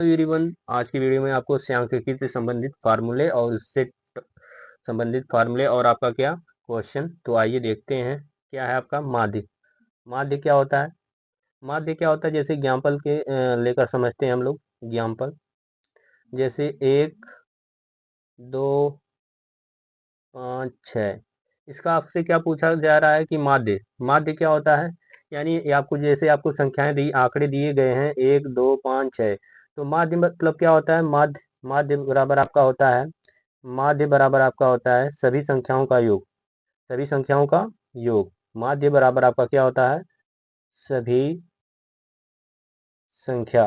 Everyone, आज की video में आपको सांख्यिकी से संबंधित फार्मूले और उससे संबंधित फार्मूले और आपका क्या क्वेश्चन। तो आइए देखते हैं क्या है आपका माध्य। माध्य क्या होता है? माध्य क्या होता है, जैसे एग्जाम्पल के लेकर समझते हैं हम लोग। एग्जाम्पल जैसे 1, 2, 5, 6। इसका आपसे क्या पूछा जा रहा है कि माध्य माध्य क्या होता है। यानी ये आपको जैसे आपको संख्याएं दी, आंकड़े दिए गए हैं 1, 2, 5, 6। तो माध्य मतलब क्या होता है? माध्य माध्य बराबर आपका होता है, माध्य बराबर आपका होता है सभी संख्याओं का योग। सभी संख्याओं का योग। माध्य बराबर आपका क्या होता है? सभी संख्या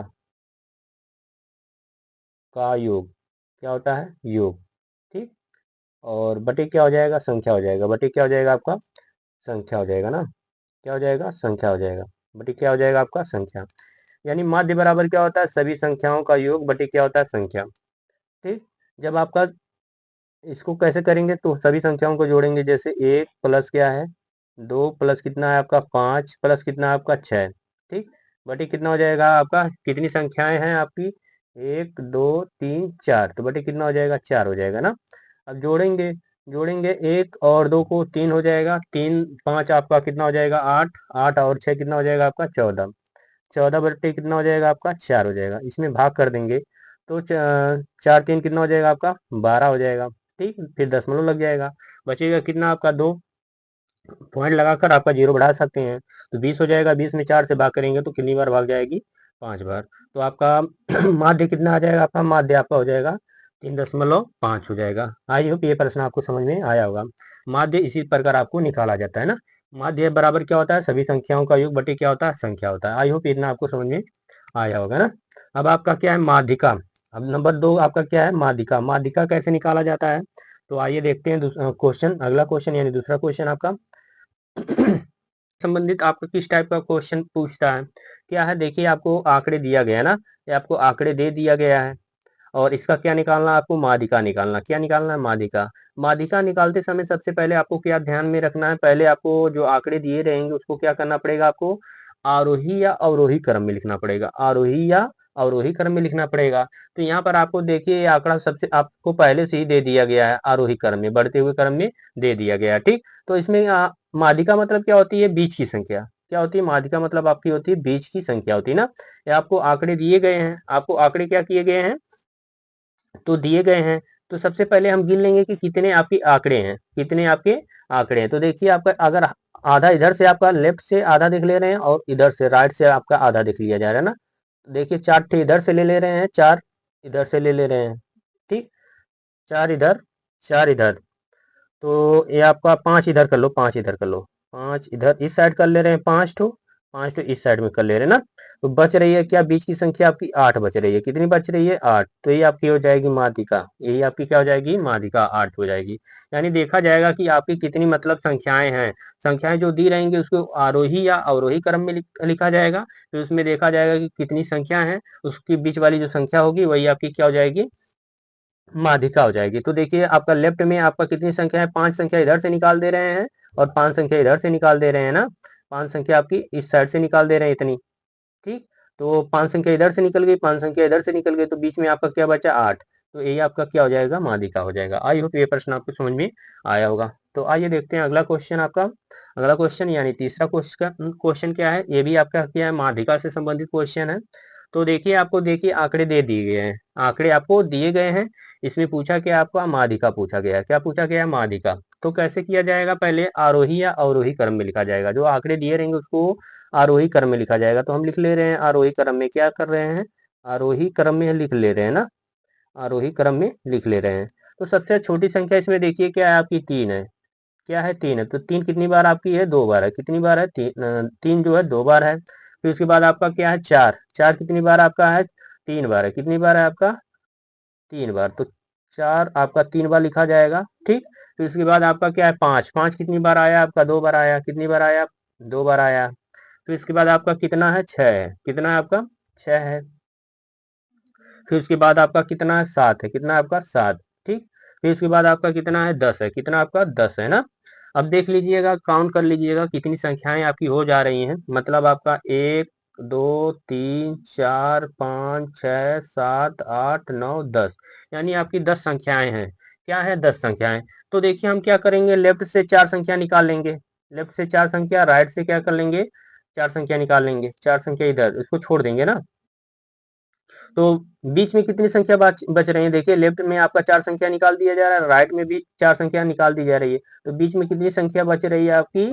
का योग। क्या होता है? योग। ठीक। और बटे क्या हो जाएगा? संख्या हो जाएगा। बटे क्या हो जाएगा आपका? संख्या हो जाएगा ना। क्या हो जाएगा? संख्या हो जाएगा। बटे क्या हो जाएगा आपका? संख्या। यानी माध्य बराबर क्या होता है? सभी संख्याओं का योग बटे क्या होता है? संख्या। ठीक। जब आपका इसको कैसे करेंगे, तो सभी संख्याओं को जोड़ेंगे। जैसे 1 प्लस क्या है? 2 प्लस कितना है आपका? 5 प्लस कितना है आपका? 6। ठीक। बटे कितना हो जाएगा आपका? कितनी संख्याएं हैं आपकी? 1, 2, 3, 4। तो बटे कितना हो जाएगा? 4 हो जाएगा ना। अब जोड़ेंगे। जोड़ेंगे 1 और 2 को, 3 हो जाएगा। 3, 5 आपका कितना हो जाएगा? 8। 8 और 6 कितना हो जाएगा आपका? 14। 14 बटे कितना हो जाएगा आपका? 4 हो जाएगा। इसमें भाग कर देंगे तो 4 3 कितना हो जाएगा आपका? 12 हो जाएगा। ठीक। फिर दशमलव लग जाएगा। बचेगा कितना आपका? 2। पॉइंट लगाकर आपका जीरो बढ़ा सकते हैं। तो 20 हो जाएगा। 20 में 4 से भाग करेंगे तो कितनी बार भाग जाएगी? 5 बार। तो आपका माध्य कितना आ जाएगा? आपका माध्य आपका हो जाएगा 3.5 हो जाएगा। आई होप ये प्रश्न आपको समझ में आया होगा। माध्य इसी प्रकार आपको निकाला जाता है ना। माध्य बराबर क्या होता है? सभी संख्याओं का योग बटे क्या होता है? संख्या होता है। आई होप इतना आपको समझ में आया होगा ना। अब आपका क्या है? माध्यिका। अब नंबर 2 आपका क्या है? माध्यिका। माध्यिका कैसे निकाला जाता है? तो आइए देखते हैं क्वेश्चन, अगला क्वेश्चन यानी दूसरा क्वेश्चन आपका संबंधित आपका किस टाइप का क्वेश्चन पूछता है। क्या है? देखिए, आपको आंकड़े दिया गया है ना, ये आपको आंकड़े दे दिया गया है और इसका क्या निकालना है आपको? माध्यिका निकालना। क्या निकालना है? माध्यिका। माध्यिका निकालते समय सबसे पहले आपको क्या ध्यान में रखना है? पहले आपको जो आंकड़े दिए रहेंगे उसको क्या करना पड़ेगा आपको? आरोही या अवरोही क्रम में लिखना पड़ेगा। आरोही या अवरोही क्रम में लिखना पड़ेगा। तो यहाँ पर आपको देखिए, ये आंकड़ा सबसे आपको पहले से ही दे दिया गया है, आरोही क्रम में, बढ़ते हुए क्रम में दे दिया गया है। ठीक। तो इसमें माध्यिका मतलब क्या होती है? बीच की संख्या। क्या होती है? माध्यिका मतलब आपकी होती है बीच की संख्या होती है ना। ये आपको आंकड़े दिए गए हैं, आपको आंकड़े क्या किए गए हैं? तो दिए गए हैं। तो सबसे पहले हम गिन लेंगे कि कितने आपके आंकड़े हैं, कितने आपके आंकड़े हैं। तो देखिए, आपका अगर आधा इधर से, आपका लेफ्ट से आधा देख ले रहे हैं और इधर से राइट से आपका आधा देख लिया जा रहा है ना। देखिए, 4 ठे इधर से ले ले रहे हैं, 4 इधर से ले ले रहे हैं। ठीक। 4 इधर, 4 इधर। तो ये आपका 5 इधर कर लो, 5 इधर कर लो, 5 इधर इस साइड कर ले रहे हैं, 5 ठो, 5 ठो इस साइड में कर ले रहे हैं ना। तो बच रही है क्या? बीच की संख्या आपकी 8 बच रही है। कितनी बच रही है? 8। तो ये आपकी हो जाएगी माध्यिका। यही आपकी क्या हो जाएगी? माध्यिका 8 हो जाएगी। यानी देखा जाएगा कि आपकी कितनी मतलब संख्याएं हैं। संख्याएं जो दी रहेंगी उसको आरोही या अवरोही क्रम में लिखा जाएगा। फिर उसमें देखा जाएगा कि कितनी संख्या है, उसकी बीच वाली जो संख्या होगी वही आपकी क्या हो जाएगी? माध्यिका हो जाएगी। तो देखिए, आपका लेफ्ट में आपका कितनी संख्या है? 5 संख्या इधर से निकाल दे रहे हैं और 5 संख्या इधर से निकाल दे रहे हैं ना। 5 संख्या आपकी इस साइड से निकाल दे रहे हैं इतनी। ठीक। तो 5 संख्या इधर से निकल गई, 5 संख्या इधर से निकल गई, तो बीच में आपका क्या बचा? 8। तो यही आपका क्या हो जाएगा? माध्यिका हो जाएगा। आई होप ये प्रश्न आपको समझ में आया होगा। तो आइए देखते हैं अगला क्वेश्चन आपका। अगला क्वेश्चन यानी तीसरा क्वेश्चन, क्वेश्चन क्या है? ये भी आपका क्या है? माध्यिका से संबंधित क्वेश्चन है। तो देखिए, आपको देखिए आंकड़े दे दिए गए हैं, आंकड़े आपको दिए गए हैं। इसमें पूछा क्या? आपका माध्यिका पूछा गया है। क्या पूछा गया है? माध्यिका। तो कैसे किया जाएगा? पहले आरोही या अवरोही क्रम में लिखा जाएगा। जो आंकड़े दिए रहेंगे उसको आरोही क्रम में लिखा जाएगा। तो हम लिख ले रहे हैं आरोही क्रम में। क्या कर रहे हैं? आरोही क्रम में लिख ले रहे हैं ना। आरोही क्रम में लिख ले रहे हैं। तो सबसे छोटी संख्या इसमें देखिए क्या है आपकी? 3 है। क्या है? 3 है। तो 3 कितनी बार आपकी है? 2 बार है। कितनी बार है? 3 जो है 2 बार है। फिर उसके बाद आपका क्या है? 4। 4 कितनी बार आपका है? 3 बार है। कितनी बार है आपका? 3 बार। तो 4 आपका 3 बार लिखा जाएगा। ठीक। फिर उसके बाद आपका क्या है? 5। 5 कितनी बार आया आपका? 2 बार आया। कितनी बार आया? 2 बार आया। फिर इसके बाद आपका कितना है? 6 है। कितना है आपका? 6 है। फिर उसके बाद आपका कितना है? 7 है। कितना है आपका? 7। ठीक। फिर उसके बाद आपका कितना है? 10 है। कितना आपका? 10 है ना। अब देख लीजिएगा, काउंट कर लीजिएगा कितनी संख्याएं आपकी हो जा रही हैं। मतलब आपका 1 2 3 4 5 6 7 8 9 10, यानी आपकी 10 संख्याएं हैं। क्या है? 10 संख्याएं। तो देखिए हम क्या करेंगे, लेफ्ट से 4 संख्या निकाल लेंगे। लेफ्ट से 4 संख्या, राइट से क्या कर लेंगे, 4 संख्या निकाल लेंगे। 4 संख्या इधर, इसको छोड़ देंगे ना। तो बीच में कितनी संख्या बच रही है? देखिए लेफ्ट में आपका 4 संख्या निकाल दिया जा रहा है, राइट में भी 4 संख्या निकाल दी जा रही है। तो बीच में कितनी संख्या बच रही है आपकी?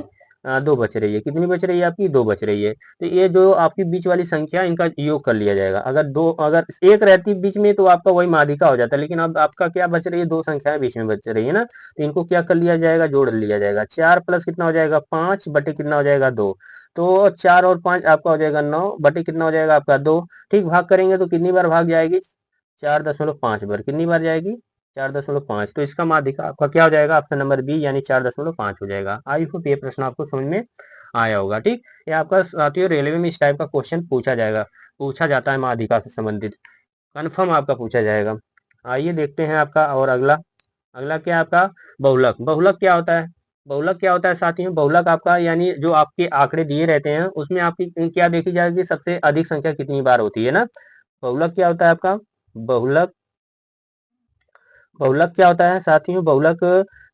2 बच रही है। कितनी बच रही है आपकी? 2 बच रही है। तो ये जो आपकी बीच वाली संख्या, इनका योग कर लिया जाएगा। अगर एक रहती बीच में तो आपका वही माध्यिका हो जाता, लेकिन अब आपका क्या बच रही है? 2 संख्याएं बीच में बच रही है ना, तो इनको क्या कर लिया जाएगा? जोड़ लिया जाएगा। 4 प्लस कितना हो जाएगा? 5 बटे कितना हो जाएगा? 2। तो 4 और 5 आपका हो जाएगा 9 बटे कितना हो जाएगा आपका? 2। ठीक, भाग करेंगे तो कितनी बार भाग जाएगी? 4.5 बार। कितनी बार जाएगी? 4.5। तो इसका माध्यिका आपका क्या हो जाएगा? ऑप्शन नंबर बी, यानी 4.5 हो जाएगा। आई होप ये प्रश्न आपको समझ में आया होगा। ठीक, ये आपका साथियों रेलवे में इस टाइप का क्वेश्चन पूछा जाता है, माध्यिका से संबंधित कन्फर्म आपका पूछा जाएगा। आइए देखते हैं आपका और अगला। अगला क्या है आपका? बहुलक। बहुलक क्या होता है? बहुलक क्या होता है साथियों? बहुलक आपका यानी जो आपके आंकड़े दिए रहते हैं उसमें आपकी क्या देखी जाएगी? सबसे अधिक संख्या कितनी बार होती है ना। बहुलक क्या होता है आपका? बहुलक बहुलक क्या होता है साथियों? बहुलक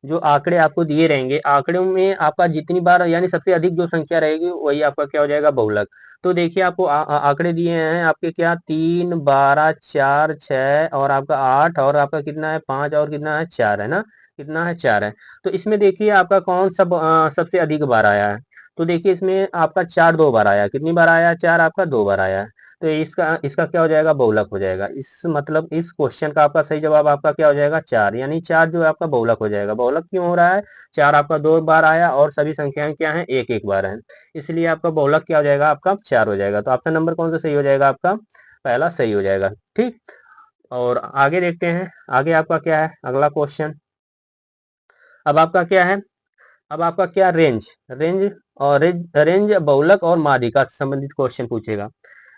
जो आंकड़े आपको दिए रहेंगे, आंकड़ों में आपका जितनी बार यानी सबसे अधिक जो संख्या रहेगी वही आपका क्या हो जाएगा? बहुलक। तो देखिए आपको आंकड़े दिए हैं आपके, क्या 3 12 4 6 और आपका 8 और आपका कितना है? 5 और कितना है? 4 है ना। कितना है? 4 है। तो इसमें देखिए आपका कौन सा सबसे अधिक बार आया है? तो देखिए इसमें आपका 4 2 बार आया। कितनी बार आया? 4 आपका 2 बार आया है। तो इसका इसका क्या हो जाएगा? बहुलक हो जाएगा। इस मतलब इस क्वेश्चन का आपका सही जवाब आपका क्या हो जाएगा? 4, यानी 4 जो है आपका बहुलक हो जाएगा। बहुलक क्यों हो रहा है? 4 आपका 2 बार आया और सभी संख्याएं क्या हैं? 1 1 बार है, इसलिए आपका बहुलक क्या हो जाएगा? आपका 4 हो जाएगा। तो ऑप्शन नंबर कौन सा सही हो जाएगा? आपका पहला सही हो जाएगा। ठीक, और आगे देखते हैं। आगे आपका क्या है? अगला क्वेश्चन अब आपका क्या है? अब आपका क्या? रेंज। रेंज और रेंज बहुलक और माध्यिका से संबंधित क्वेश्चन पूछेगा।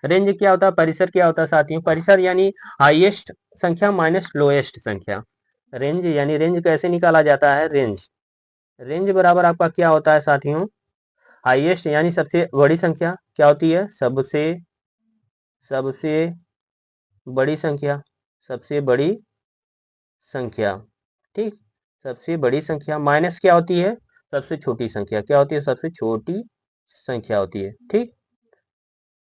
रेंज क्या होता है? परिसर क्या होता है साथियों? परिसर यानी हाईएस्ट संख्या माइनस लोएस्ट संख्या। रेंज यानी रेंज कैसे निकाला जाता है? रेंज रेंज बराबर आपका क्या होता है साथियों? हाईएस्ट यानी सबसे बड़ी संख्या क्या होती है? सबसे सबसे बड़ी संख्या। सबसे बड़ी संख्या। ठीक, सबसे बड़ी संख्या माइनस क्या होती है? सबसे छोटी संख्या। क्या होती है? सबसे छोटी संख्या होती है। ठीक,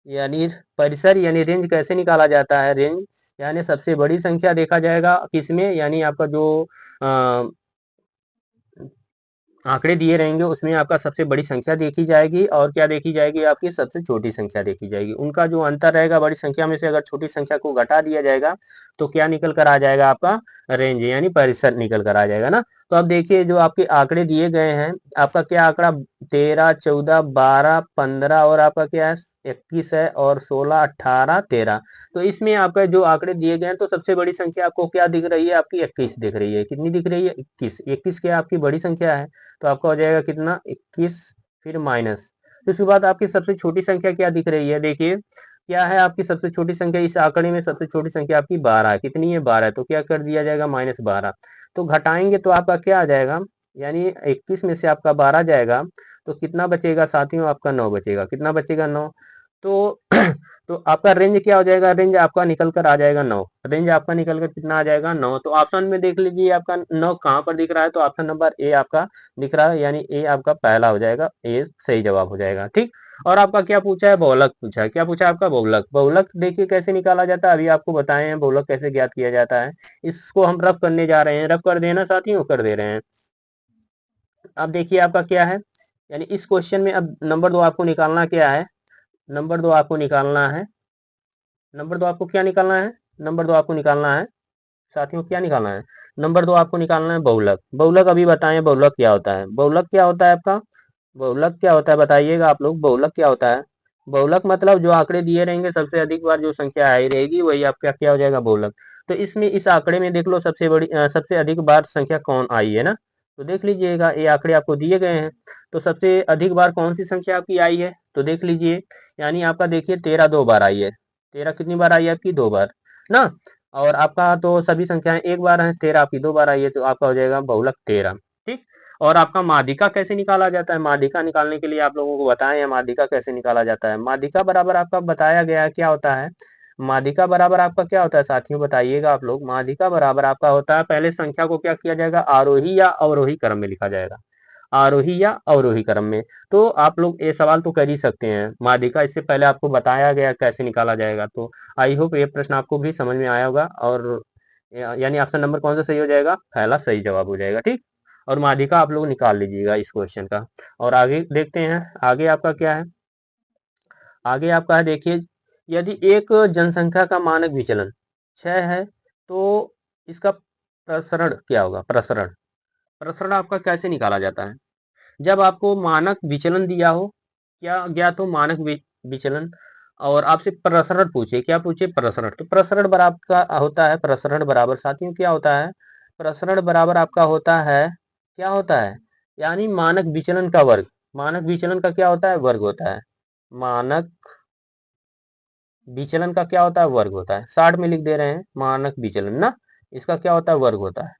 यानी परिसर यानी रेंज कैसे निकाला जाता है? रेंज यानी सबसे बड़ी संख्या देखा जाएगा किसमें, यानी आपका जो अ, आंकड़े दिए रहेंगे उसमें आपका सबसे बड़ी संख्या देखी जाएगी, और क्या देखी जाएगी? आपकी सबसे छोटी संख्या देखी जाएगी। उनका जो अंतर रहेगा, बड़ी संख्या में से अगर छोटी संख्या को घटा दिया जाएगा तो क्या निकल कर आ जाएगा? आपका रेंज यानी परिसर निकल कर आ जाएगा ना। तो अब देखिए जो आपके आंकड़े दिए गए हैं, आपका क्या आंकड़ा? 13 14 12 15 और आपका क्या है? 21 है, और 16 18 13। तो इसमें आपका जो आंकड़े दिए गए हैं, तो सबसे बड़ी संख्या आपको क्या दिख रही है? आपकी 21 दिख रही है। कितनी दिख रही है? 21। 21 क्या आपकी बड़ी संख्या है? तो आपका हो जाएगा कितना? 21, फिर माइनस। तो उसके बाद आपकी सबसे छोटी संख्या क्या दिख रही है? देखिए क्या है आपकी सबसे छोटी संख्या? इस आंकड़े में सबसे छोटी संख्या आपकी 12 है। कितनी है? 12 है। तो क्या कर दिया जाएगा? -12। तो घटाएंगे तो आपका क्या आ जाएगा? यानी 21 में से आपका 12 जाएगा तो कितना बचेगा साथियों? आपका 9 बचेगा। कितना बचेगा? 9। तो तो आपका रेंज क्या हो जाएगा? रेंज आपका निकल कर आ जाएगा 9। रेंज आपका निकल कर कितना आ जाएगा? 9। तो ऑप्शन में देख लीजिए आपका 9 कहाँ पर दिख रहा है? तो ऑप्शन नंबर ए आपका दिख रहा है, यानी ए आपका पहला हो जाएगा। ए सही जवाब हो जाएगा। ठीक, और आपका क्या पूछा है? बहुलक पूछा है। क्या पूछा है आपका? बहुलक। बहुलक देखिए कैसे निकाला जाता है, अभी आपको बताए हैं बहुलक कैसे ज्ञात किया जाता है। इसको हम रफ करने जा रहे हैं। रफ कर देना साथियों, कर दे रहे हैं। अब देखिए आपका क्या है, यानी इस क्वेश्चन में अब नंबर 2 आपको निकालना क्या है? नंबर 2 आपको निकालना है। नंबर 2 आपको क्या निकालना है? नंबर 2 आपको निकालना है साथियों, क्या निकालना है? नंबर 2 आपको निकालना है बहुलक। बहुलक अभी बताएं बहुलक क्या होता है? बहुलक क्या होता है आपका? बहुलक क्या होता है बताइएगा आप लोग। बहुलक क्या होता है? बहुलक मतलब जो आंकड़े दिए रहेंगे सबसे अधिक बार जो संख्या आई रहेगी वही आपका क्या हो जाएगा? बहुलक। तो इसमें इस आंकड़े में देख लो सबसे अधिक बार संख्या कौन आई है ना। तो देख लीजिएगा ये आंकड़े आपको दिए गए हैं, तो सबसे अधिक बार कौन सी संख्या आपकी आई है? तो देख लीजिए, यानी आपका देखिए 13 2 बार आई है। 13 कितनी बार आई है आपकी? 2 बार ना। और आपका तो सभी संख्याएं एक बार है, 13 आपकी 2 बार आई है, तो आपका हो जाएगा बहुलक 13। ठीक, और आपका माध्यिका कैसे निकाला जाता है? माध्यिका निकालने के लिए आप लोगों को बताएं है माध्यिका कैसे निकाला जाता है। माध्यिका बराबर आपका बताया गया है क्या होता है। माध्यिका बराबर आपका क्या होता है साथियों, बताइएगा आप लोग। माध्यिका बराबर आपका होता है, पहले संख्या को क्या किया जाएगा, आरोही या अवरोही क्रम में लिखा जाएगा, आरोही या अवरोही क्रम में। तो आप लोग ये सवाल तो कर ही सकते हैं माध्यिका, इससे पहले आपको बताया गया कैसे निकाला जाएगा। तो आई होप ये प्रश्न आपको भी समझ में आया होगा, और यानी ऑप्शन नंबर कौन सा सही हो जाएगा, पहला सही जवाब हो जाएगा। ठीक, और माध्यिका आप लोग निकाल लीजिएगा इस क्वेश्चन का। और आगे देखते हैं, आगे आपका क्या है। आगे आपका है, देखिए, यदि एक जनसंख्या का मानक विचलन 6 है तो इसका प्रसरण क्या होगा, प्रसरण। प्रसरण आपका कैसे निकाला जाता है, जब आपको मानक विचलन दिया हो, क्या ज्ञात हो मानक विचलन, और आपसे प्रसरण पूछे, क्या पूछे, प्रसरण। तो प्रसरण बराबर का होता है, प्रसरण बराबर साथियों क्या होता है, प्रसरण बराबर आपका होता है, क्या होता है, यानी मानक विचलन का वर्ग। मानक विचलन का क्या होता है, वर्ग होता है। मानक विचलन का क्या होता है, वर्ग होता है। 60 में लिख दे रहे हैं मानक विचलन ना, इसका क्या होता है, वर्ग होता है।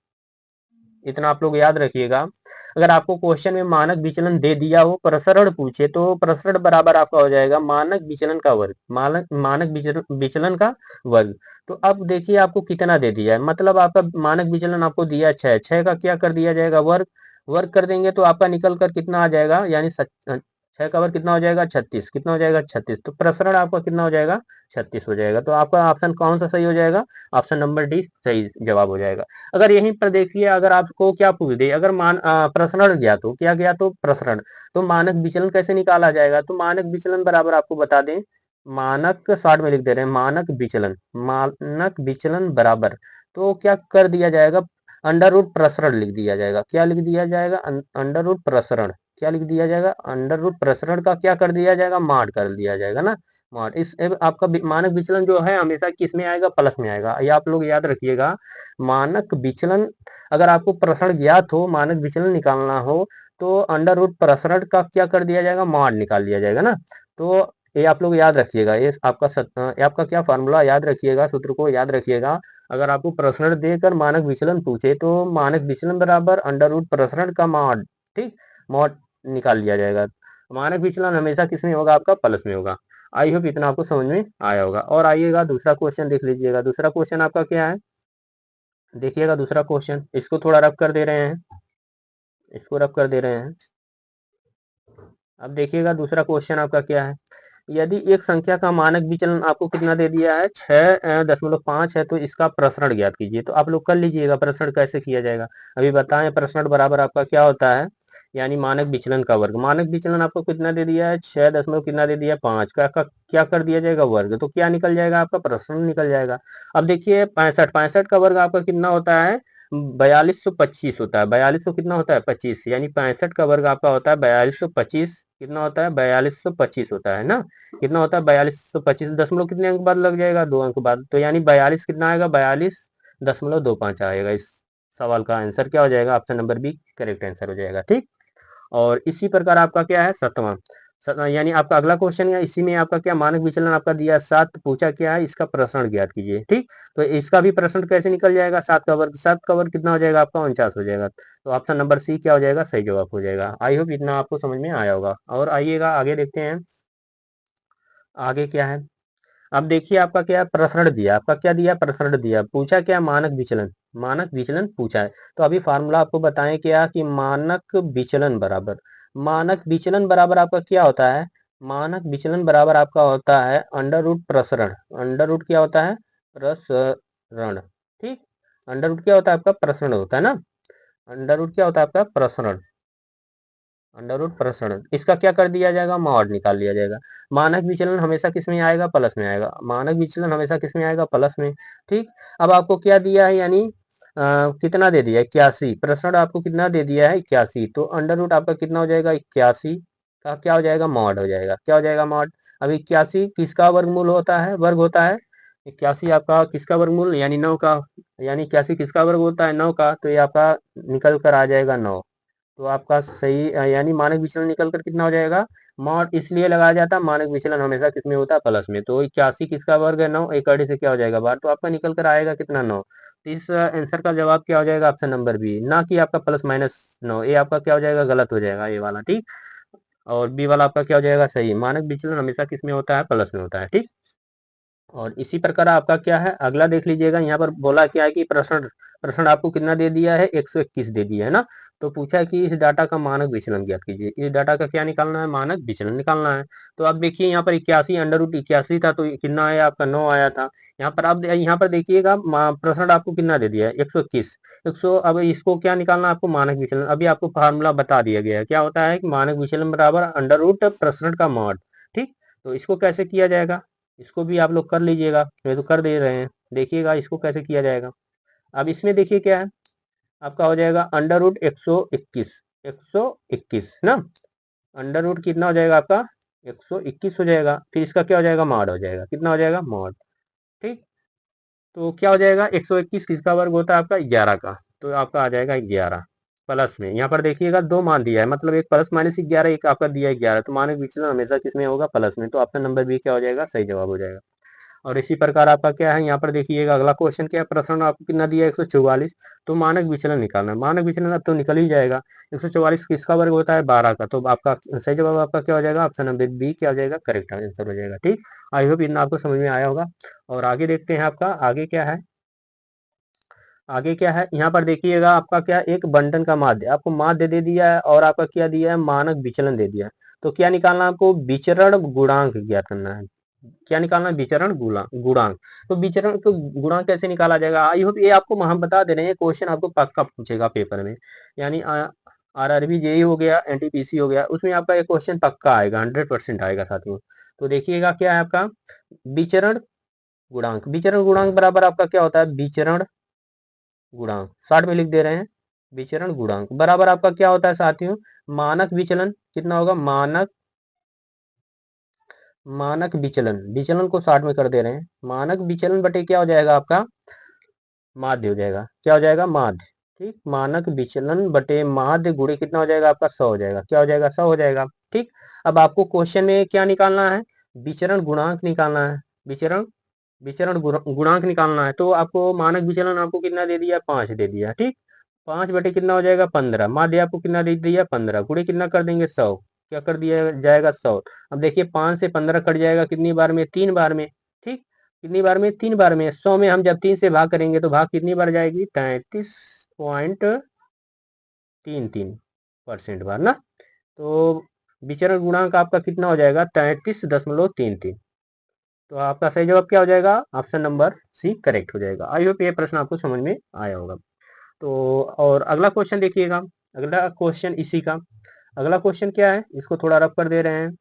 इतना आप लोग याद रखिएगा। अगर आपको क्वेश्चन में मानक विचलन दे दिया हो, प्रसरण पूछे, तो प्रसरण बराबर आपका हो जाएगा मानक विचलन का वर्ग, मानक विचलन का वर्ग। तो अब देखिए आपको कितना दे दिया है, मतलब आपका मानक विचलन आपको दिया है 6, 6 का क्या कर दिया जाएगा, वर्ग। वर्ग कर देंगे तो आपका निकल कर कितना आ जाएगा, यानी 6 का वर्ग कितना हो जाएगा, 36। कितना हो जाएगा, 36। तो प्रसरण आपका कितना हो जाएगा, 36 हो जाएगा। तो आपका ऑप्शन कौन सा सही हो जाएगा, ऑप्शन नंबर डी सही जवाब हो जाएगा। अगर यहीं पर देखिए, अगर आपको क्या पूछ दे, अगर प्रसरण ज्ञात हो, क्या ज्ञात हो, प्रसरण, तो मानक विचलन कैसे निकाला जाएगा। तो मानक विचलन बराबर आपको बता दें, मानक 60 में लिख दे रहे हैं, मानक विचलन, मानक विचलन बराबर, तो क्या कर दिया जाएगा, अंडर रूट प्रसरण लिख दिया जाएगा। क्या लिख दिया जाएगा, अंडर रूट प्रसरण। क्या लिख दिया जाएगा, अंडर रूट प्रसरण का क्या कर दिया जाएगा, माड कर दिया जाएगा ना, माड। इस आपका मानक विचलन जो है हमेशा किस में आएगा, प्लस में आएगा, ये आप लोग याद रखिएगा। मानक विचलन, अगर आपको प्रसरण ज्ञात हो, मानक विचलन निकालना हो, तो अंडर रूट प्रसरण का क्या कर दिया जाएगा, माड निकाल दिया जाएगा ना। तो ये आप लोग याद रखिएगा, ये आपका ये आपका क्या फार्मूला याद रखिएगा, सूत्र को याद रखिएगा। अगर आपको प्रसरण देकर मानक विचलन पूछे, तो मानक विचलन बराबर अंडर रूट प्रसरण का मॉड, ठीक, मॉड निकाल लिया जाएगा। मानक विचलन हमेशा किस में होगा, आपका प्लस में होगा। आई होप इतना आपको समझ में आया होगा। और आइएगा दूसरा क्वेश्चन देख लीजिएगा। दूसरा क्वेश्चन आपका क्या है, देखिएगा दूसरा क्वेश्चन, इसको थोड़ा रफ कर दे रहे हैं, इसको रफ कर दे रहे हैं। अब देखिएगा दूसरा क्वेश्चन आपका क्या है, यदि एक संख्या का मानक विचलन आपको कितना दे दिया है, 6.5 है, तो इसका प्रसरण ज्ञात कीजिए। तो आप लोग कर लीजिएगा, प्रसरण कैसे किया जाएगा अभी बताएं। प्रसरण बराबर आपका क्या होता है, यानी मानक विचलन का वर्ग। मानक विचलन आपको कितना दे दिया है, 6 दशमलव कितना दे दिया, 5 का क्या कर दिया जाएगा, वर्ग। तो क्या निकल जाएगा, आपका प्रसरण निकल जाएगा। अब देखिए 65 का वर्ग आपका कितना होता है, 4225 होता है। 4200 कितना होता है, 25, यानी 65 का वर्ग आपका होता है 4225। कितना होता है, 4225 होता है ना। कितना होता है, 4225। दशमलव कितने अंक बाद लग जाएगा, 2 अंक बाद। तो यानी 42 कितना आएगा, 42.25 आएगा। इस सवाल का आंसर क्या हो जाएगा, option number B correct answer हो जाएगा। ठीक, और इसी प्रकार आपका क्या है, सतवां, यानी आपका अगला क्वेश्चन है, इसी में आपका क्या मानक विचलन आपका दिया 7, पूछा क्या है, इसका प्रसरण ज्ञात कीजिए। ठीक, तो इसका भी प्रसरण कैसे निकल जाएगा, 7 का वर्ग, 7 का वर्ग कितना हो जाएगा, आपका 49 हो जाएगा। तो ऑप्शन नंबर सी क्या हो जाएगा, सही जवाब हो जाएगा। आई होप इतना आपको समझ में आया होगा। और आइएगा आगे देखते हैं, आगे क्या है। अब देखिए आपका क्या प्रसरण दिया, आपका क्या दिया, प्रसरण दिया, पूछा क्या, मानक विचलन, मानक विचलन पूछा है। तो अभी फार्मूला आपको बताएं क्या, कि मानक विचलन बराबर, मानक विचलन बराबर आपका क्या होता है, मानक विचलन बराबर आपका होता है अंडर रूट प्रसरण। अंडर रूट क्या होता है, प्रसरण। ठीक, अंडर रूट क्या होता है, आपका प्रसरण होता है ना। अंडर रूट क्या होता है, आपका प्रसरण, अंडर रूट प्रसरण। इसका क्या कर दिया जाएगा, मॉड निकाल लिया जाएगा। मानक विचलन हमेशा किस में आएगा, प्लस में आएगा। मानक विचलन हमेशा किस में आएगा, प्लस में। ठीक, अब आपको क्या दिया है, यानी कितना दे दिया है, 81। प्रसरण आपको कितना दे दिया है, 81। तो अंडर रूट आपका कितना हो जाएगा, 81 का क्या हो जाएगा, मॉड हो जाएगा। क्या हो जाएगा, मॉड। अब 81 किसका वर्गमूल होता है, वर्ग होता है। 81 आपका किसका वर्गमूल, यानी 9 का, यानी 81 किसका वर्ग होता है, 9 का। तो ये आपका निकल कर आ जाएगा 9। तो आपका सही यानी मानक विचलन निकल कर कितना हो जाएगा, मॉड इसलिए लगाया जाता है, मानक विचलन हमेशा किसमें होता है, प्लस में। तो 81 किसका वर्ग है, 9, एक आड़े से क्या हो जाएगा बार, तो आपका निकल कर आएगा कितना, 9। तो इस आंसर का जवाब क्या हो जाएगा, ऑप्शन नंबर बी, ना कि आपका प्लस माइनस 9, ये आपका क्या हो जाएगा, गलत हो जाएगा ये वाला, ठीक। और बी वाला आपका क्या हो जाएगा, सही। मानक विचलन हमेशा किसमें होता है, प्लस में होता है, ठीक। और इसी प्रकार आपका क्या है, अगला देख लीजिएगा, यहाँ पर बोला क्या है कि प्रश्न प्रश्न आपको कितना दे दिया है, 121 दे दिया है ना। तो पूछा है कि इस डाटा का मानक विचलन ज्ञात कीजिए। इस डाटा का क्या निकालना है, मानक विचलन निकालना है। तो आप देखिए यहाँ पर 81 √81 था, तो कितना आया आपका, 9 आया था। यहाँ पर आप यहाँ पर देखिएगा, प्रश्न आपको कितना दे दिया है, 121। 100, अब इसको क्या निकालना है आपको, मानक विचलन। अभी आपको फार्मूला बता दिया गया है, क्या होता है कि मानक विचलन बराबर √ प्रश्न का मॉड, ठीक। तो इसको कैसे किया जाएगा, इसको भी आप लोग कर लीजिएगा, मैं तो कर दे रहे हैं, देखिएगा इसको कैसे किया जाएगा। अब इसमें देखिए क्या है, आपका हो जाएगा √121, 121 ना, अंडर रूट कितना हो जाएगा आपका, 121 हो जाएगा। फिर इसका क्या हो जाएगा, मॉड हो जाएगा, कितना हो जाएगा, मॉड, ठीक। तो क्या हो जाएगा, 121 किसका वर्ग होता है आपका, 11 का। तो आपका आ जाएगा 11 प्लस में, यहाँ पर देखिएगा 2 मान दिया है, मतलब एक प्लस माइनस 11, एक आपका दिया है 11। तो मानक विचलन हमेशा किसमें होगा, प्लस में। तो ऑप्शन नंबर बी क्या हो जाएगा, सही जवाब हो जाएगा। और इसी प्रकार आपका क्या है, यहाँ पर देखिएगा अगला क्वेश्चन क्या है, प्रश्न आपको कितना दिया है, 144। तो मानक विचलन निकालना है। मानक विचलन अब तो निकल ही जाएगा, 144 किसका वर्ग होता है, 12 का। तो आपका सही जवाब आपका क्या हो जाएगा, ऑप्शन नंबर बी क्या हो जाएगा, करेक्ट आंसर हो जाएगा, ठीक। आई होप इतना आपको समझ में आया होगा। और आगे देखते हैं आपका आगे क्या है। आगे क्या है, यहाँ पर देखिएगा आपका क्या, एक बंटन का माध्य, आपको माध्य दे दिया है और आपका क्या दिया है, मानक विचलन दे दिया है। तो क्या निकालना है आपको, विचरण गुणांक ज्ञात करना है। क्या निकालना है, विचरण गुणांक। तो विचरण तो गुणांक कैसे निकाला जाएगा, आई होप ये आपको हम बता दे रहे हैं, क्वेश्चन आपको पक्का पूछेगा पेपर में। यानी RRB जेई हो गया, NTPC हो गया, उसमें आपका ये क्वेश्चन पक्का आएगा, 100% आएगा साथियों। तो देखिएगा क्या है आपका, विचरण गुणांक। विचरण गुणांक बराबर आपका क्या होता है, विचरण गुणांक, शॉर्ट में लिख दे रहे हैं, विचरण गुणांक बराबर आपका क्या होता है साथियों, मानक विचलन। कितना होगा, मानक विचलन, विचलन को शॉर्ट में कर दे रहे हैं, मानक विचलन बटे क्या हो जाएगा आपका, माध्य हो जाएगा, क्या हो जाएगा, माध्य, ठीक। मानक विचलन बटे माध्य गुणे कितना हो जाएगा आपका, 100 हो जाएगा, क्या हो जाएगा, 100 हो जाएगा, ठीक। अब आपको क्वेश्चन में क्या निकालना है, विचरण गुणांक निकालना है, विचरण विचरण गुणांक निकालना है। तो आपको मानक विचलन आपको कितना दे दिया, 5 दे दिया, ठीक। 5 बटे कितना हो जाएगा, 15। माध्य आपको कितना दे दिया, 15, गुणे कितना कर देंगे, 100, क्या कर दिया जाएगा, 100। अब देखिए 5 से 15 कट जाएगा कितनी बार में, 3 बार में, ठीक। कितनी बार में, 3 बार में। 100 में हम जब 3 से भाग करेंगे तो भाग कितनी बार जाएगी, 33.33% बार ना। तो विचरण गुणांक आपका कितना हो जाएगा, 33.33। तो आपका सही जवाब क्या हो जाएगा, ऑप्शन नंबर सी करेक्ट हो जाएगा। आई होप ये प्रश्न आपको समझ में आया होगा। तो और अगला क्वेश्चन देखिएगा, अगला क्वेश्चन इसी का, अगला क्वेश्चन क्या है, इसको थोड़ा रफ कर दे रहे हैं।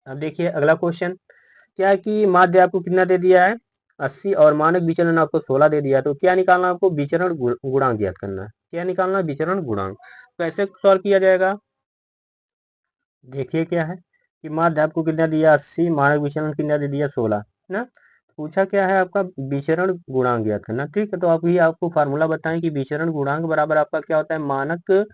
अब देखिए अगला क्वेश्चन क्या है कि माध्य आपको कितना दे दिया है, 80, और मानक विचलन आपको 16 दे दिया है। तो क्या निकालना, आपको विचरण गुणांक ज्ञात करना है। क्या निकालना है, विचरण गुणांक। कैसे सॉल्व किया जाएगा, देखिए क्या है कि माध्य आपको कितना दिया, 80, मानक विचलन कितना दे दिया, 16 ना। पूछा क्या है आपका, विचरण गुणांक ज्ञात करना, ठीक है। तो आप ही आपको फार्मूला बताएं कि विचरण गुणांक बराबर आपका क्या होता है, मानक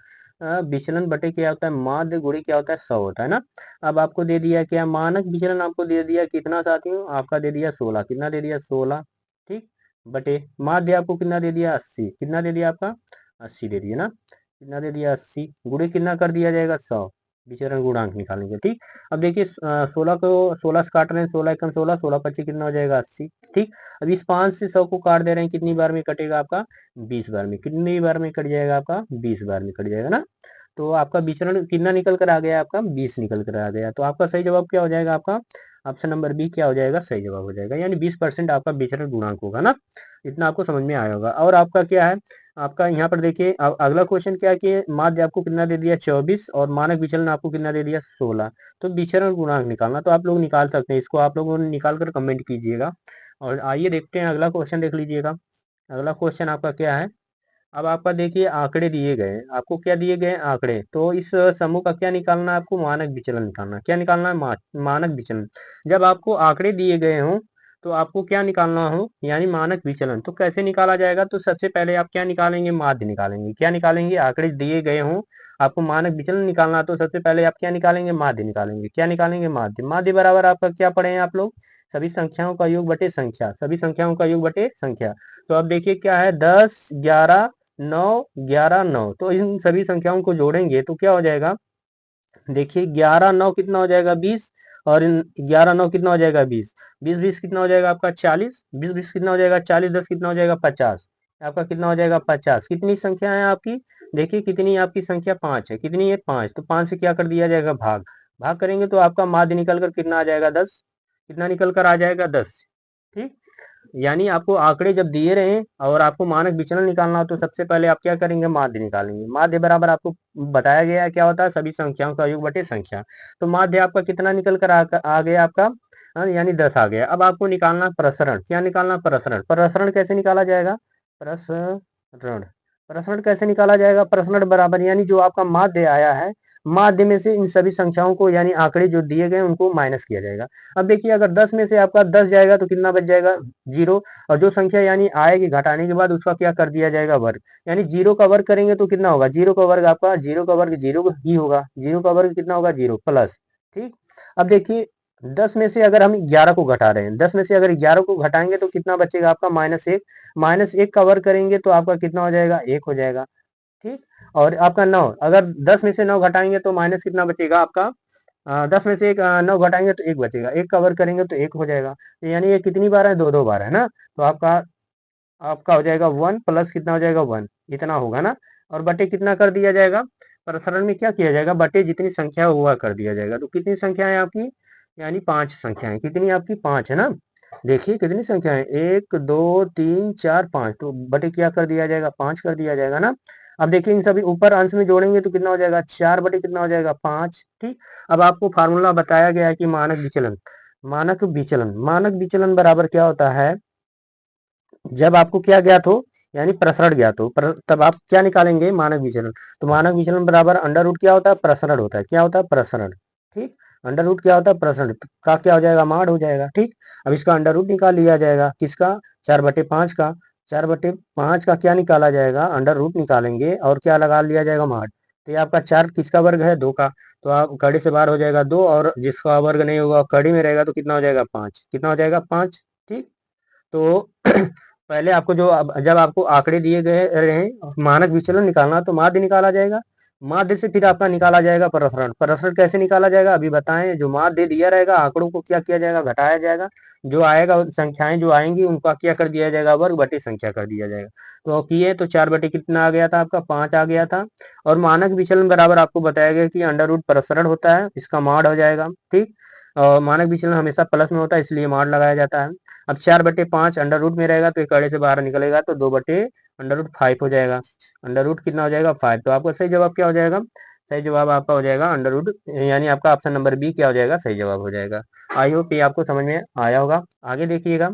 विचलन बटे क्या होता है, माध्य गुणे क्या होता है, 100 होता है ना। अब आपको दे दिया क्या, मानक विचलन आपको दे दिया कितना साथियों, आपका दे दिया 16, कितना दे दिया, 16, ठीक। बटे माध्य आपको कितना दे दिया, 80, कितना दे दिया आपका, 80 दे दिया ना, कितना दे दिया, 80, गुणे कितना कर दिया जाएगा, 100, विचरण गुणांक निकालेंगे, ठीक। अब देखिए 16 को 16 से काट रहे हैं, 16 एकम 16, 16 पच्चीस कितना हो जाएगा, 80, ठीक। अब इस 5 से 100 को काट दे रहे हैं, कितनी बार में कटेगा आपका, 20 बार में। कितनी बार में कट जाएगा आपका, 20 बार में कट जाएगा ना। तो आपका विचरण कितना निकल कर आ गया, आपका 20 निकल कर आ गया। तो आपका सही जवाब क्या हो जाएगा, आपका ऑप्शन नंबर बी क्या हो जाएगा, सही जवाब हो जाएगा। यानी 20% आपका विचरण गुणांक होगा ना। इतना आपको समझ में आया होगा। और आपका क्या है, आपका यहाँ पर देखिए अगला क्वेश्चन क्या है कि माध्य आपको कितना दे दिया, 24, और मानक विचलन आपको कितना दे दिया, 16। तो विचरण गुणांक निकालना, तो आप लोग निकाल सकते हैं इसको, आप लोगों ने निकाल कर कमेंट कीजिएगा। और आइए देखते हैं अगला क्वेश्चन, देख लीजिएगा अगला क्वेश्चन आपका क्या है। अब आपका देखिए आंकड़े दिए गए हैं, आपको क्या दिए गए हैं, आंकड़े। तो इस समूह का क्या निकालना है, आपको मानक विचलन निकालना है। क्या निकालना है, मानक विचलन। जब आपको आंकड़े दिए गए हों तो आपको क्या निकालना हो, यानी मानक विचलन। तो कैसे निकाला जाएगा, तो सबसे पहले आप क्या निकालेंगे, माध्य निकालेंगे। क्या निकालेंगे, आंकड़े दिए गए हों, आपको मानक विचलन निकालना, तो सबसे पहले आप क्या निकालेंगे, माध्य निकालेंगे। क्या निकालेंगे, माध्य। माध्य बराबर आपका क्या पढ़े हैं आप लोग, सभी संख्याओं का योग बटे संख्या, सभी संख्याओं का योग बटे संख्या। तो अब देखिए क्या है, 10 11 9 11 9, तो इन सभी संख्याओं को जोड़ेंगे तो क्या हो जाएगा, देखिए 11 9 कितना हो जाएगा 20, और 11 9 कितना हो जाएगा 20, 20 20 कितना हो जाएगा आपका 40, 20 20 कितना हो जाएगा 40, 10 कितना हो जाएगा 50, आपका कितना हो जाएगा 50। कितनी संख्या है आपकी, देखिए कितनी आपकी संख्या 5 है, कितनी है 5, तो 5 से क्या कर दिया जाएगा, भाग। भाग करेंगे तो आपका माध्य निकल कर कितना आ जाएगा 10, कितना निकल कर आ जाएगा 10। ठीक, यानी आपको आंकड़े जब दिए रहे और आपको मानक विचलन निकालना हो, तो सबसे पहले आप क्या करेंगे, माध्य निकालेंगे। माध्य बराबर आपको बताया गया है क्या होता है, सभी संख्याओं का योग बटे संख्या। तो माध्य आपका कितना निकल कर आ गया आपका, यानी 10 आ गया। अब आपको निकालना प्रसरण। क्या निकालना, प्रसरण। प्रसरण कैसे निकाला जाएगा, प्रसरण। प्रसरण कैसे निकाला जाएगा, प्रसरण बराबर यानी जो आपका माध्य आया है, माध्य में से इन सभी संख्याओं को, यानी आंकड़े जो दिए गए उनको माइनस किया जाएगा। अब देखिए अगर 10 में से आपका 10 जाएगा तो कितना बच जाएगा, 0। और जो संख्या यानी आएगी घटाने के बाद उसका क्या कर दिया जाएगा, वर्ग। यानी 0 का वर्ग करेंगे तो कितना होगा, 0 का वर्ग आपका, 0 का वर्ग 0 ही होगा, 0 का वर्ग कितना होगा, 0 प्लस। ठीक, अब देखिए 10 में से अगर हम 11 को घटा रहे हैं, 10 में से अगर 11 को घटाएंगे तो कितना बचेगा आपका, -1। -1 का वर्ग करेंगे तो आपका कितना हो जाएगा, 1 हो जाएगा। ठीक, और आपका 9, अगर 10 में से 9 घटाएंगे तो माइनस कितना बचेगा आपका, 10 में से 9 घटाएंगे तो 1 बचेगा, 1 का वर्ग करेंगे तो 1 हो जाएगा। तो यानी ये कितनी बार है, 2 2 बार है ना। तो आपका आपका हो जाएगा 1 प्लस कितना हो जाएगा 1, इतना होगा ना। और बटे कितना कर दिया जाएगा, प्रसरण में क्या किया जाएगा, बटे जितनी संख्या हुआ कर दिया जाएगा। तो कितनी संख्या है आपकी, यानी 5 संख्याएं, कितनी आपकी 5 है ना। देखिए कितनी संख्या है, 1 2 3 4 5, तो बटे क्या कर दिया जाएगा, 5 कर दिया जाएगा ना। अब देखिए इन सभी ऊपर अंश में जोड़ेंगे तो कितना हो जाएगा, 4 बटे कितना हो जाएगा 5। ठीक, अब आपको फार्मूला बताया गया है कि मानक विचलन। मानक विचलन, मानक विचलन बराबर क्या होता है, जब आपको क्या ज्ञात हो, यानी प्रसरण ज्ञात हो, तब आप क्या निकालेंगे, मानक विचलन। तो मानक विचलन बराबर अंडर रूट क्या होता है, प्रसरण होता है। क्या होता है, प्रसरण। ठीक, अंडर रूट क्या होता है, प्रसरण का क्या हो जाएगा, माड हो जाएगा। ठीक, अब इसका अंडर रूट निकाल लिया जाएगा, किसका, 4/5 का। 4/5 का क्या निकाला जाएगा, अंडर रूट निकालेंगे और क्या लगा लिया जाएगा, माड। तो ये आपका 4 किसका वर्ग है, 2 का। तो आप कड़ी से बाहर हो जाएगा 2, और जिसका वर्ग नहीं होगा कड़ी में रहेगा तो कितना हो जाएगा, 5। कितना हो जाएगा, 5। ठीक, तो पहले आपको जो जब आपको आंकड़े दिए गए रहे, मानक विचलन निकालना, तो माध्य निकाला जाएगा। माध्य से फिर आपका निकाला जाएगा प्रसरण। प्रसरण कैसे निकाला जाएगा, अभी बताएं। जो माध्य दिया रहेगा, आंकड़ों को क्या किया जाएगा, घटाया जाएगा। जो आएगा, संख्याएं जो आएंगी उनका क्या कर दिया जाएगा, वर्ग बटे संख्या कर दिया जाएगा। तो किए तो 4 बटे कितना आ गया था आपका, 5 आ गया था। और मानक विचलन बराबर आपको बताया गया कि अंडर रूट प्रसरण होता है, इसका मॉड हो जाएगा। ठीक, और मानक विचलन हमेशा प्लस में होता है, इसलिए मॉड लगाया जाता है। अब 4/5 अंडर रूट में रहेगा तो एक कड़े से बाहर निकलेगा तो 2/√5 हो जाएगा। अंडर रूट कितना हो जाएगा, 5। तो आपका सही जवाब क्या हो जाएगा, सही जवाब आपका हो जाएगा अंडर रूट, यानी आपका ऑप्शन नंबर बी क्या हो जाएगा, सही जवाब हो जाएगा। आई होप ये आपको समझ में आया होगा। आगे देखिएगा,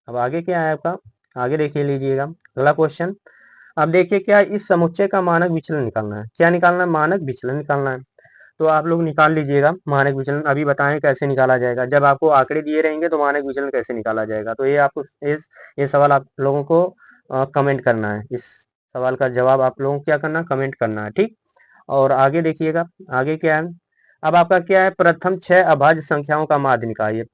अब आगे क्या है आपका, आगे देखिए लीजिएगा अगला क्वेश्चन। अब देखिए क्या, इस समुच्चय का मानक विचलन निकालना है। क्या निकालना है, मानक विचलन निकालना है। तो आप लोग निकाल लीजिएगा मानक विचलन। अभी बताएं कैसे निकाला जाएगा, जब आपको आंकड़े दिए रहेंगे तो मानक विचलन कैसे निकाला जाएगा। तो ये आपको ये सवाल आप लोगों को कमेंट करना है। इस सवाल का जवाब आप लोगों को क्या करना, कमेंट करना है। ठीक, और आगे देखिएगा, आगे क्या है। अब आपका क्या है, प्रथम 6 अभाज्य संख्याओं का माध्य निकालिए।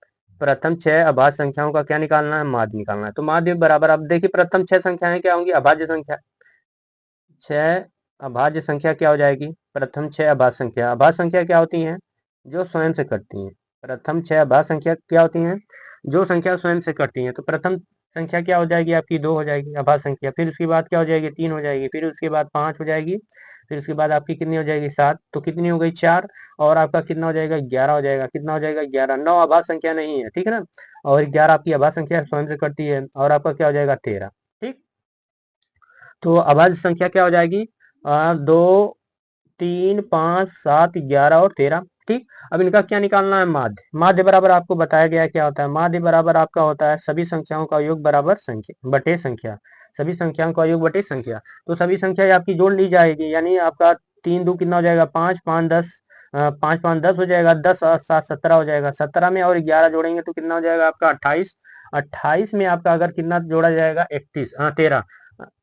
प्रथम 6 अभाज्य संख्याओं का क्या निकालना है, माध्य निकालना है। तो माध्य बराबर, अब देखिए प्रथम 6 संख्याएं क्या होंगी, अभाज्य संख्या। 6 अभाज्य संख्या क्या हो जाएगी, प्रथम 6 अभाज्य संख्या। अभाज्य संख्या क्या होती हैं, जो स्वयं से कटती हैं। प्रथम 6 अभाज्य संख्या क्या होती हैं, जो संख्या स्वयं से कटती हैं। तो प्रथम संख्या क्या हो जाएगी आपकी, 2 हो जाएगी अभाज्य संख्या। फिर उसके बाद क्या हो जाएगी, 3 हो जाएगी। फिर उसके बाद 5 हो जाएगी। फिर उसके बाद आपकी कितनी हो जाएगी, 7। तो कितनी हो गई, 4। और आपका कितना हो जाएगा, 11 हो जाएगा। कितना हो जाएगा, 11। 9 अभाज्य संख्या नहीं है, ठीक है ना। और 11 आपकी अभाज्य संख्या स्वयं से कटती है। और आपका क्या हो जाएगा, 13। ठीक, तो अभाज्य संख्या क्या हो जाएगी, 2 3 5 7 11 और 13। ठीक, अब इनका क्या निकालना है, माध्य। माध्य बराबर आपको बताया गया है क्या होता है, माध्य बराबर आपका होता है सभी संख्याओं का योग बराबर संख्या बटे संख्या। सभी संख्याओं का योग बटे संख्या। तो सभी संख्या आपकी जोड़ ली जाएगी, यानी आपका 3 2 कितना हो जाएगा, 5 5 10, 5 5 10 हो जाएगा। 10 और 7 17 हो जाएगा। 17 में और 11 जोड़ेंगे तो कितना हो जाएगा आपका, 28। 28 में आपका अगर कितना जोड़ा जाएगा, 13।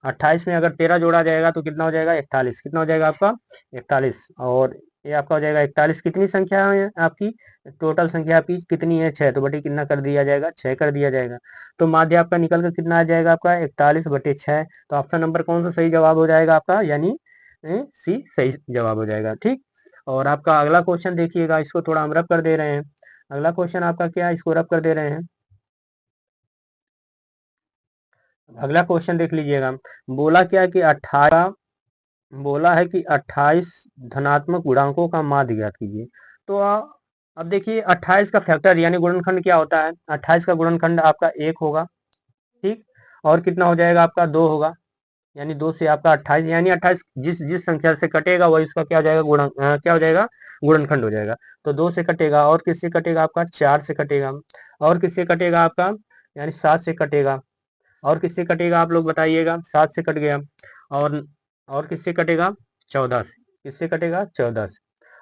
28 में अगर 13 जोड़ा जाएगा तो कितना हो जाएगा, 41। कितना हो जाएगा आपका, 41। और ये आपका हो जाएगा 41। कितनी संख्या है आपकी, टोटल संख्या आपकी कितनी है, 6, तो बटे कितना कर दिया जाएगा, 6 कर दिया जाएगा। तो माध्य आपका निकल कर कितना आ जाएगा आपका, 41/6। तो ऑप्शन नंबर कौन सा सही जवाब हो जाएगा आपका, यानी सी सही जवाब हो जाएगा। ठीक। और आपका अगला क्वेश्चन देखिएगा, इसको थोड़ा हम रब कर दे रहे हैं। अगला क्वेश्चन आपका क्या है, इसको रब कर दे रहे हैं। अगला क्वेश्चन देख लीजिएगा। बोला क्या कि 18, बोला है कि 28 धनात्मक गुणांकों का माध्य ज्ञात कीजिए। तो अब देखिए 28 का फैक्टर यानी गुणनखंड क्या होता है, 28 का गुणनखंड आपका 1 होगा। ठीक। और कितना हो जाएगा आपका, 2 होगा। यानी 2 से आपका 28, यानी 28 जिस जिस संख्या से कटेगा वही उसका क्या हो जाएगा, क्या हो जाएगा, गुणनखंड हो जाएगा। तो 2 से कटेगा, और किससे कटेगा आपका, 4 से कटेगा। और किससे कटेगा आपका, यानी 7 से कटेगा। और किससे कटेगा आप लोग बताइएगा, 7 से कट गया। और और किससे कटेगा, 14 से। किससे कटेगा, 14 से।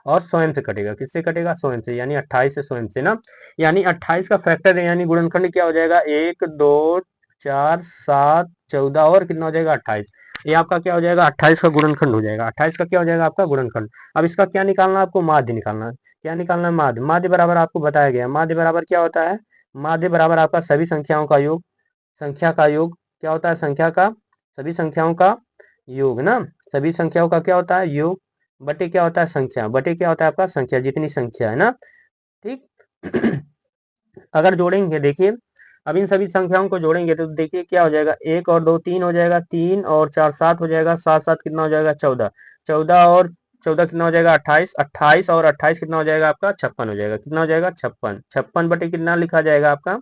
और स्वयं से कटेगा, किससे कटेगा, स्वयं से, यानी 28 से स्वयं से ना। यानी 28 का फैक्टर है, यानी गुणनखंड क्या हो जाएगा, 1 2 4 7 14 और कितना हो जाएगा, 28। ये आपका क्या हो जाएगा, 28 का गुणनखंड हो जाएगा। 28 का क्या हो जाएगा आपका, गुणनखंड। अब इसका क्या निकालना है आपको, माध्य निकालना है। क्या निकालना है, माध्य। माध्य बराबर आपको बताया गया, माध्य बराबर क्या होता है, माध्य बराबर आपका सभी संख्याओं का योग। संख्या का योग क्या होता है, संख्या का, सभी संख्याओं का योग ना। सभी संख्याओं का क्या होता है, योग, बटे क्या होता है, संख्या, बटे क्या होता है आपका, संख्या, जितनी संख्या है ना। ठीक। अगर जोड़ेंगे देखिए, अब इन सभी संख्याओं को जोड़ेंगे तो देखिए क्या हो जाएगा, 1 और 2 3 हो जाएगा, 3 और 4 7 हो जाएगा, 7 7 कितना हो जाएगा, 14। 14 और 14 कितना हो जाएगा, 28। 28 और 28 कितना हो जाएगा आपका, 56 हो जाएगा। कितना हो जाएगा, 56। 56 बटे कितना लिखा जाएगा आपका,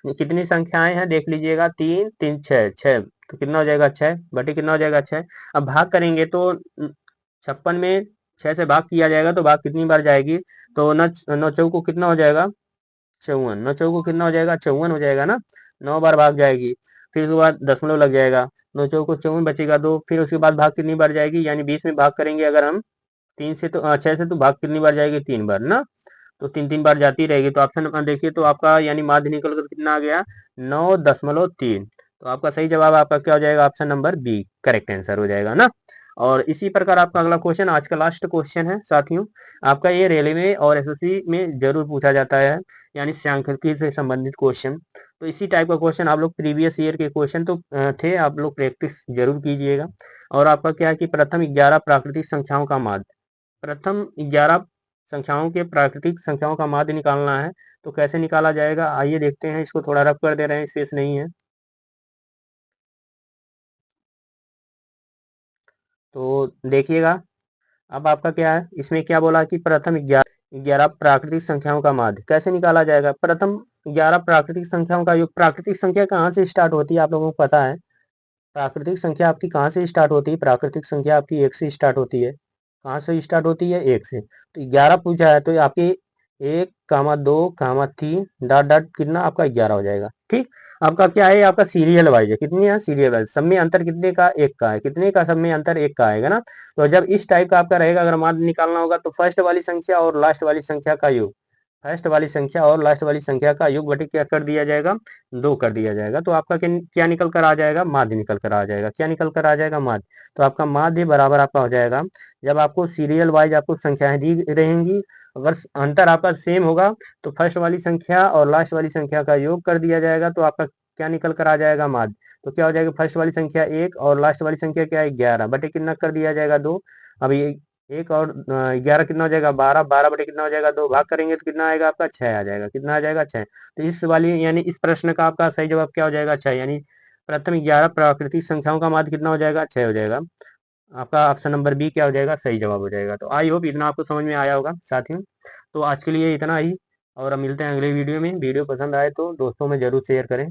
ये कितनी संख्याएं हैं देख लीजिएगा, 3 3 6 6, तो कितना हो जाएगा, 6 बटे कितना हो जाएगा, 6। अब भाग करेंगे तो 56 में 6 से भाग किया जाएगा तो भाग कितनी बार जाएगी, तो नौ चौको कितना हो जाएगा, 54। 9 चौको कितना हो जाएगा, 54 हो जाएगा ना। 9 बार भाग जाएगी, फिर उसके बाद दशमलव लग जाएगा, 9 चौको 54 बचेगा 2। फिर उसके बाद भाग कितनी बार जाएगी, यानी 20 में भाग करेंगे अगर हम 3 से, तो 6 से, तो भाग कितनी बार जाएगी, 3 बार ना। तो 3 3 बार जाती रहेगी। तो ऑप्शन देखिए, तो आपका यानी माध्य निकल कर कितना आ गया, 9.3। तो आपका सही जवाब आपका क्या हो जाएगा, option number B correct answer हो जाएगा ना। और इसी प्रकार आपका अगला क्वेश्चन, आज का लास्ट क्वेश्चन है साथियों। आपका ये रेलवे और एसएससी में जरूर पूछा जाता है, यानी सांख्यिकी से संबंधित क्वेश्चन। तो इसी टाइप का क्वेश्चन आप लोग प्रीवियस ईयर के क्वेश्चन तो थे, आप लोग प्रैक्टिस जरूर कीजिएगा। और आपका क्या है कि प्रथम 11 प्राकृतिक संख्याओं का माध्य, प्रथम 11 संख्याओं के प्राकृतिक संख्याओं का माध्य निकालना है। तो कैसे निकाला जाएगा, आइए देखते हैं। इसको थोड़ा रफ कर दे रहे हैं, स्पेस नहीं है। तो देखिएगा, अब आपका क्या है, इसमें क्या बोला कि प्रथम 11 प्राकृतिक संख्याओं का माध्य कैसे निकाला जाएगा। प्रथम 11 प्राकृतिक संख्याओं का योग। प्राकृतिक संख्या कहाँ से स्टार्ट होती है, आप लोगों को पता है। प्राकृतिक संख्या आपकी कहाँ से स्टार्ट होती है, प्राकृतिक संख्या आपकी 1 से स्टार्ट होती है। कहाँ से स्टार्ट होती है, 1 से। तो 11 पूछा है तो आपकी 1 कामा 2 कामा 3 डॉट डॉट कितना आपका 11 हो जाएगा। ठीक। आपका क्या है, आपका सीरियल वाइज है, कितनी है, सीरियल वाइज। सब में अंतर कितने का, 1 का है। कितने का, सब में अंतर 1 का आएगा ना। तो जब इस टाइप का आपका रहेगा, अगर माध्य निकालना होगा तो फर्स्ट वाली संख्या और लास्ट वाली संख्या का योग, फर्स्ट वाली संख्या और लास्ट वाली संख्या का योग बटे क्या कर दिया जाएगा, 2 कर दिया जाएगा। तो आपका क्या निकल कर आ जाएगा, माध्य निकल कर आ जाएगा। क्या निकल कर आ जाएगा, माध्य। तो आपका माध्य बराबर आपका हो जाएगा, जब आपको सीरियल वाइज आपको संख्याएं दी रहेंगी, अगर अंतर आपका सेम होगा तो फर्स्ट वाली संख्या और लास्ट वाली संख्या का योग कर दिया जाएगा। तो आपका क्या निकल कर आ जाएगा, माध्य। तो क्या हो जाएगा, फर्स्ट वाली संख्या 1 और लास्ट वाली संख्या क्या है, 11 बटे कितना कर दिया जाएगा, 2। अब ये 1 और 11 कितना हो जाएगा, 12। 12 बटे कितना हो जाएगा, 2। भाग करेंगे तो कितना आएगा आपका, 6 आ जाएगा। कितना आ जाएगा, 6। तो इस वाली यानी इस प्रश्न का आपका सही जवाब क्या हो जाएगा, 6। यानी प्रथम 11 प्राकृतिक संख्याओं का माध्य कितना हो जाएगा, 6 हो जाएगा। आपका ऑप्शन नंबर बी क्या हो जाएगा, सही जवाब हो जाएगा। तो आई होप इतना आपको समझ में आया होगा साथियों। तो आज के लिए इतना ही, और अब मिलते हैं अगले वीडियो में। वीडियो पसंद आए तो दोस्तों में जरूर शेयर करें।